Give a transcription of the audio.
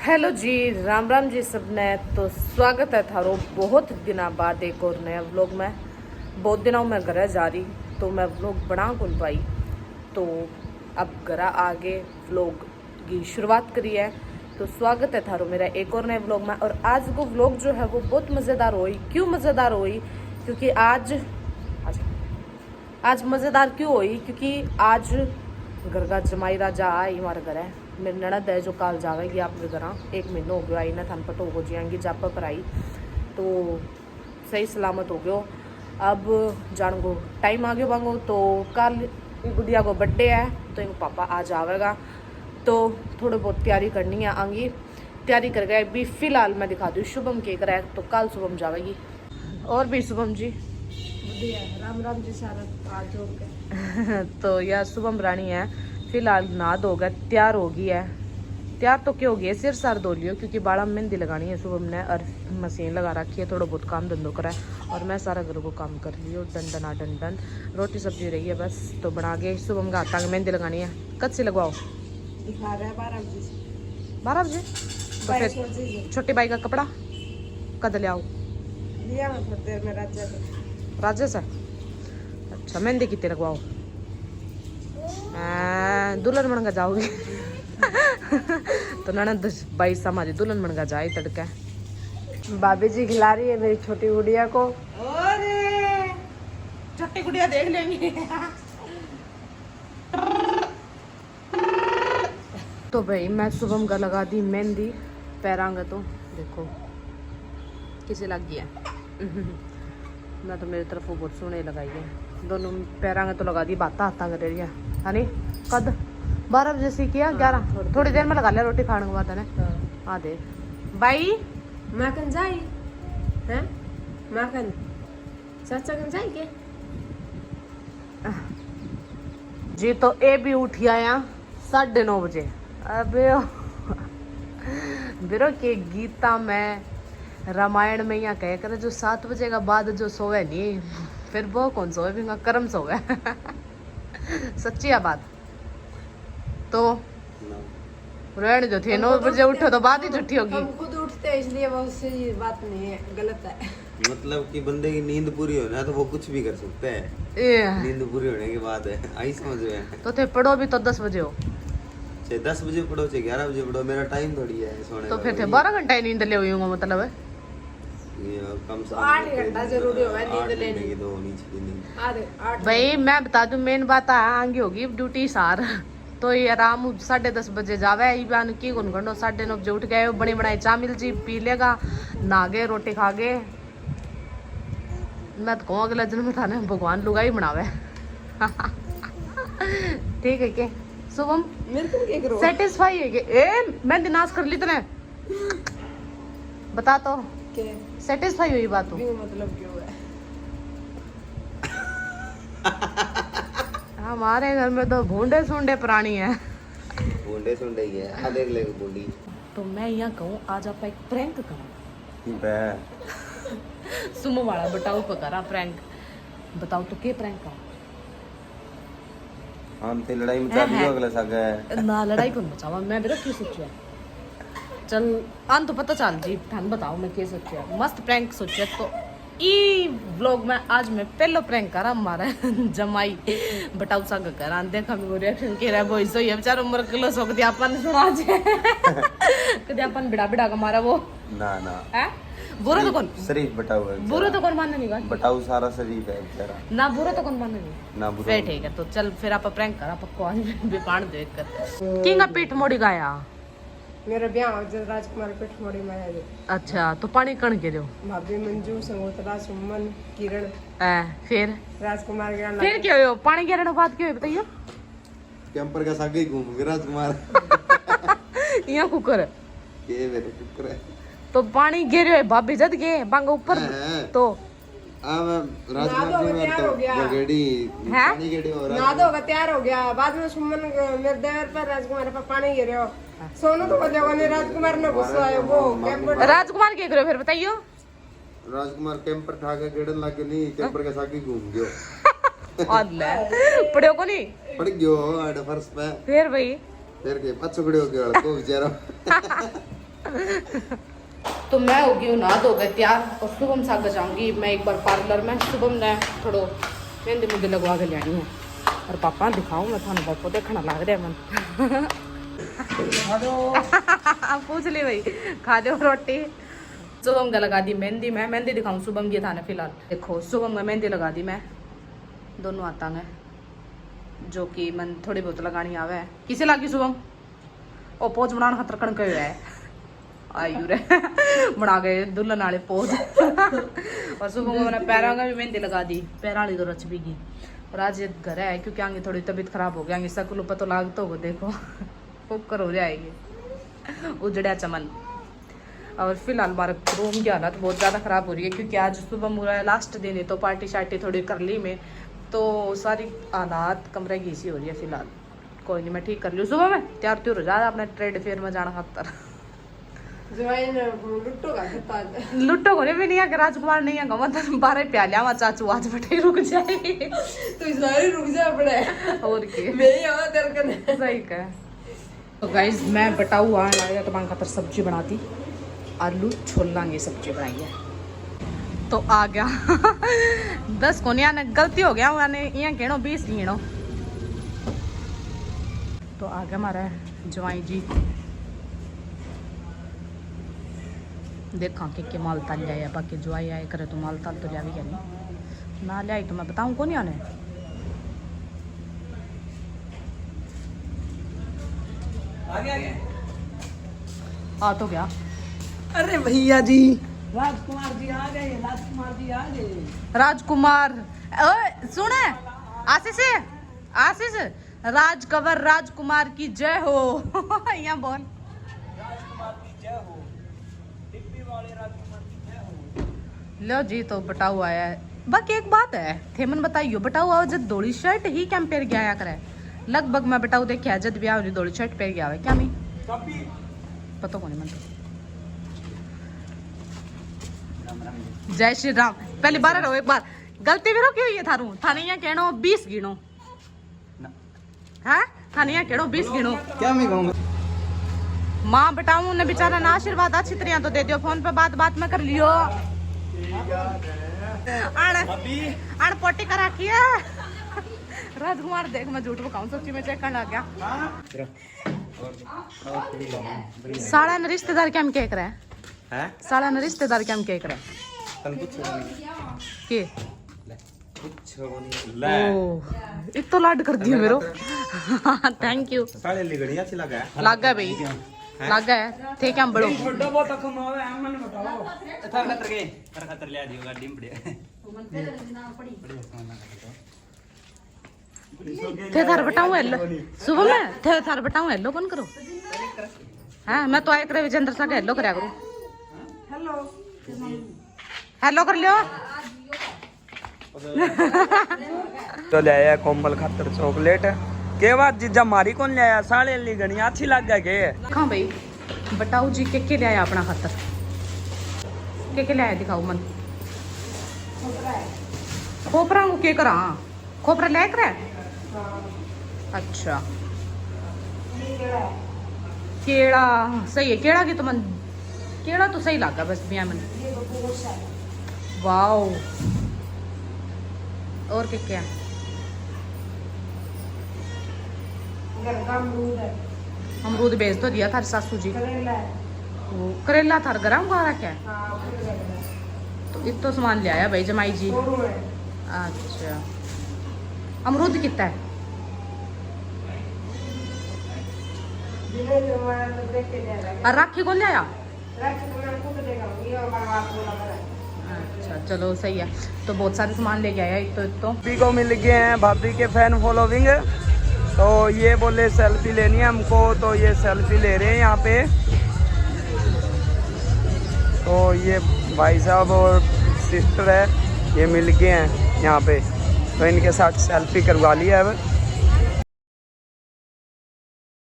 Hello जी, राम राम जी सबने। तो स्वागत है थारो बहुत दिनों बाद एक और नया व्लॉग में। बहुत दिनों में घर जा रही तो मैं व्लॉग बना कौन पाई, तो अब घर आगे व्लॉग की शुरुआत करी है। तो स्वागत है थारो मेरा एक और नए व्लॉग में। और आज को व्लॉग जो है वो बहुत मज़ेदार हुई। क्यों मज़ेदार हुई? क्योंकि आज मज़ेदार क्यों हुई? क्योंकि आज घर का जमाई राजा आई हमारे घर है। मेरी ननद है जो काल जावेगी आपके घर। 1 महीना हो गया आई ना, थान पटो हो जाएंगी जापा पर आई तो सही सलामत हो गयो। अब जान को टाइम आ गयो बांगो, तो कल गुड़िया को बर्थडे है तो इनको पापा आज आवेगा, तो थोड़ी बहुत तैयारी करनी है। आंगी तैयारी कर गए। अभी फिलहाल मैं दिखा दूँ शुभम के कर है, तो कल शुभम जावेगी। और भी शुभम जी राम राम जी सारा आज हो गए। तो यह शुभम रानी है, फिलहाल नहा धो गया, तैयार हो गई है। तैयार तो क्या हो गई है, सिर सार धो लियो क्योंकि बाड़ा में मेहंदी लगानी है शुभम ने, और मशीन लगा रखी है। थोड़ा बहुत काम धंधो करा है और मैं सारा घर को काम कर लियो। डंडन डंडन रोटी सब्जी रही है बस, तो बना के शुभम का हाथ मेहंदी लगानी है। कद से लगवाओ? दिखा रहे हैं 12 बजे से। 12 बजे? तो फिर छोटी बाई का कपड़ा कद ले आओ? लिया मैं थोड़ी देर में राज्य से। अच्छा, मेहंदी कितने लगवाओ? दुल्हन बन का जाओगी तो ननद बाई हमारी दुल्हन बन का जाए तड़का। भाभी जी खिला रही है मेरी छोटी गुड़िया को। अरे छोटी गुड़िया देख लेंगे तो भाई मैं शुभम का लगा दी मेहंदी पैरांगा, तो देखो किसे लग गया मैं तो मेरी तरफ बहुत सोने लगाई है। दोनों पैरांगा तो लगा दी, बाता हाथा कर रही है नहीं। कद 12 बजे से किया? 11 थोड़ी देर में लगा लिया रोटी खाने के बाद है। हाँ दे भाई माखन जाई हैं, माखन चाचा कन जाई के जी। तो ए भी उठी आया 9:30 बजे। अबे बिरो के गीता में रामायण में यहाँ कह कर जो 7 बजे का बाद जो सोवे नहीं फिर वो कौन सोवे, भी कर्म सोवे सच्ची है बात। तो रहने जो थे 9 बजे उठो तो बात ही झूठी होगी। हम खुद उठते हैं इसलिए वो सही बात नहीं है, गलत है। मतलब कि बंदे की नींद पूरी हो ना तो वो कुछ भी कर सकते हैं। नींद पूरी होने के बाद है आई समझ में। तो थे पढ़ो भी तो 10 बजे हो, चाहे 10 बजे पढ़ो चाहे 11 बजे पढ़ो, मेरा टाइम थोड़ी है सोने तो का। फिर थे 12 घंटा ही नींद ले हुई होगा मतलब है। कम से 8 घंटा जरूरी होगा नींद लेने की, दो होनी चाहिए नींद। 8 भाई मैं बता दूं मेन बात आगे होगी ड्यूटी सार तो ये आराम 10:30 बजे जावे। ईबान की गुनगुंडो 9:30 बजे उठ गए, बनी बनाई चा मिल जी पी लेगा, नहा गए रोटी खा गए। मैं तो कहूँ अगला जन्म था ना भगवान लुगाई बनावे ठीक है के शुभम मेरे को क्या करो सेटिस्फाई है के? ए मैं दिनाश कर ली तने बता तो के सेटिस्फाई हुई बात हो? मतलब क्यों है हमारे घर में तो भूंडे सुंडे प्राणी है। बूंदे सुंडे ही है, देख ले बूंदी। तो मैं यहाँ कहूँ आज आप एक प्रैंक करो। बे सुमो वाला बताओ पकड़ा प्रैंक बताओ तो के प्रैंक का हम ते लड़ाई मचा दियो अगला सागा है ना लड़ाई कौन बचावा मैं मेरा क्यों सोचा चल आन तो पता चल जी थान बताओ मैं क्या सोचा मस्त प्रैंक सोचा। तो ई व्लॉग में आज मैं पहलो प्रैंक करा हमारा जमाई बताओ सा करा देखा मेरे रिएक्शन के रहा वो सो ये बेचारा उम्र किलो सो कदी अपन सुना जे कदी अपन बिड़ा बिड़ा का मारा वो ना है बुरा तो कौन शरीफ बताओ है, बुरा तो कौन मानने नहीं बात बताओ सारा शरीफ है बेचारा ना बुरा तो कौन मानने नहीं ना बुरा। फिर ठीक है तो चल फिर आप प्रैंक करा पक्को आज बेपान देख कर किंगा पीठ मोड़ी गाया। मेरा ब्याह जब राजकुमार पिठमोड़ी में आया। अच्छा तो पानी कण के दो भाभी मंजू संगोतरा सुमन किरण फिर राजकुमार के फिर क्या हो पानी गिरने के बाद क्या हुआ बताइए? कैंपर का सागे घूम गया राजकुमार यहाँ कुकर के मेरे कुकर है तो पानी गिरे भाभी जद गए बांगा ऊपर तो राजकुमार जी में तो गगड़ी पानी गेड़ी हो रहा ना होगा तैयार हो गया। बाद में सुमन मेरे देवर पर राजकुमार पर पानी गिरे हो सोनू तो बोलेगा नहीं राजकुमार ने गुस्सा है वो कैंपर राजकुमार क्या करो फिर बताइयो? राजकुमार कैंपर ठा के गेड़न लग गई नहीं कैंपर के सागे घूम गयो पड़े को नहीं पड़ गयो आड़े फर्श पे फिर भाई फिर के पछुगड़े हो गया को बेचारा तो मैं हो गई हूँ नहा धो गए तैयार और शुभम साग जाऊंगी मैं एक बार पार्लर में। शुभम ने थोड़ो मेहंदी मुंदी लगवा के लियानी है और पापा दिखाऊं मैं थाने बापो देखना लग रहा है मन। पूछ ली भाई खा दो रोटी। शुभम का लगा दी मेहंदी, मैं मेहंदी दिखाऊं शुभम की थाने फिलहाल। देखो शुभम में मेहंदी लगा दी मैं दोनों हाथों में, जो कि मन थोड़ी बहुत लगानी आवे है। किसे लगी शुभम? ओ पोज बनाना खतर कण के है आयु रे बना गए दुल्हन वाले पोज। और शुभम को मैंने पैरों में भी मेहंदी लगा दी, पैर वाली तो रच भी गई। और आज ये घर है क्योंकि आगे थोड़ी तबीयत खराब हो गई, आगे सकल ऊपर तो लाग तो देखो कुकर हो जाएगी उजड़ा चमन। और फिलहाल हमारे रूम की हालत बहुत ज़्यादा ख़राब हो रही है क्योंकि आज सुबह मुरा लास्ट दिन है तो पार्टी शार्टी थोड़ी कर ली मैं, तो सारी हालात कमरे की सी हो रही है फिलहाल। कोई नहीं मैं ठीक कर लूँ सुबह में तैयार त्योर हो जाए अपने ट्रेड फेयर में जाना खातर। लुट्टो को भी नहीं है कि राजकुमार नहीं है गमत 12 प्यालिया वहाँ चाचू आज बटे रुक जाए तो सारी रुक जा पड़े और की सही कह। तो गाइस मैं बटाऊ आने लगा तो मैं खातर सब्जी बनाती, आलू छोला की सब्जी बनाई है तो आ गया 10 कोनिया ने गलती हो गया मैंने यहाँ गिनो 20 गिनो। तो आ गया हमारा जवाई जी, देखा के माल ताल लिया बाकी जवाई आए करे तो माल ताल तो लिया भी क्या नहीं ना लिया तो मैं बताऊँ कौन आने। आ तो गया। अरे भैया जी राजकुमार जी आ गए, राजकुमार जी आ गए। राजकुमार सुने आशीष आशीष राज कंवर राजकुमार की जय हो यहाँ बोल राजकुमार की जय हो, डिब्बी वाले राजकुमार की जय हो। लो जी तो बटाऊ आया है। बाकी एक बात है थेमन बताइयो बटाऊ आओ जब दौड़ी शर्ट ही क्या पहन के आया करे लगभग मैं बटाऊ देखिए जब भी आओ दौड़ी शर्ट पहन के आवे क्या नहीं कभी पता को नहीं मन तो। जय श्री राम। पहली बार रहो एक बार गलती भी रो क्यों ये थारू थाने यहाँ कहनो 20 गिनो है थाने यहाँ कहनो 20 गिनो क्या मैं कहूँगा। माँ बेटाऊ ने बेचारा ना आशीर्वाद अच्छी तरह तो दे दियो फोन पे बात में कर लियो अण पोटी करा किया। राजकुमार देख मैं झूठ बकाऊं सच्ची में चेक करने लग गया। साड़ा ने रिश्तेदार क्या कह रहा है साड़ा ने रिश्तेदार क्या कह रहा है के एक तो लाड कर दिया मेरो थैंक यू साढ़े लिगड़ी अच्छी लगा है लागा भाई लागा है थे क्या बड़ो छोटा बहुत कमावे है मन बताओ था खतर ले दियो गाड़ी में पड़े थे थार बताऊं हेलो सुबह में थे थार बताऊं हेलो कौन करो हां मैं तो आए करे विजेंद्र सा के हेलो करया करूं हेलो कर लियो। तो ले आया कोमल खातर चॉकलेट के बाद जीजा मारी कौन ले आया साले ली गणी अच्छी लग गया के हां भाई बताओ जी के ले आया अपना खातर के ले आया दिखाओ मन खोपरा को के करा खोपरा ले कर अच्छा केड़ा सही है केड़ा की तो मन केड़ा तो सही लगा बस मियां मन वाओ और क्या अमरूद बेच तो दिया था सासू जी वो करेला था गरम खा रहा क्या तो इतना सामान ले आया भाई जमाई जी। अच्छा अमरूद कितना है और राखी कौन ले आया अच्छा चलो सही है तो बहुत सारे सामान लेके आया एक तो भाभी को मिल गए हैं भाभी के फैन फॉलोविंग तो ये बोले सेल्फी लेनी है हमको तो ये सेल्फी ले रहे हैं यहाँ पे। तो ये भाई साहब और सिस्टर है ये मिल गए हैं यहाँ पे तो इनके साथ सेल्फी करवा लिया है अब।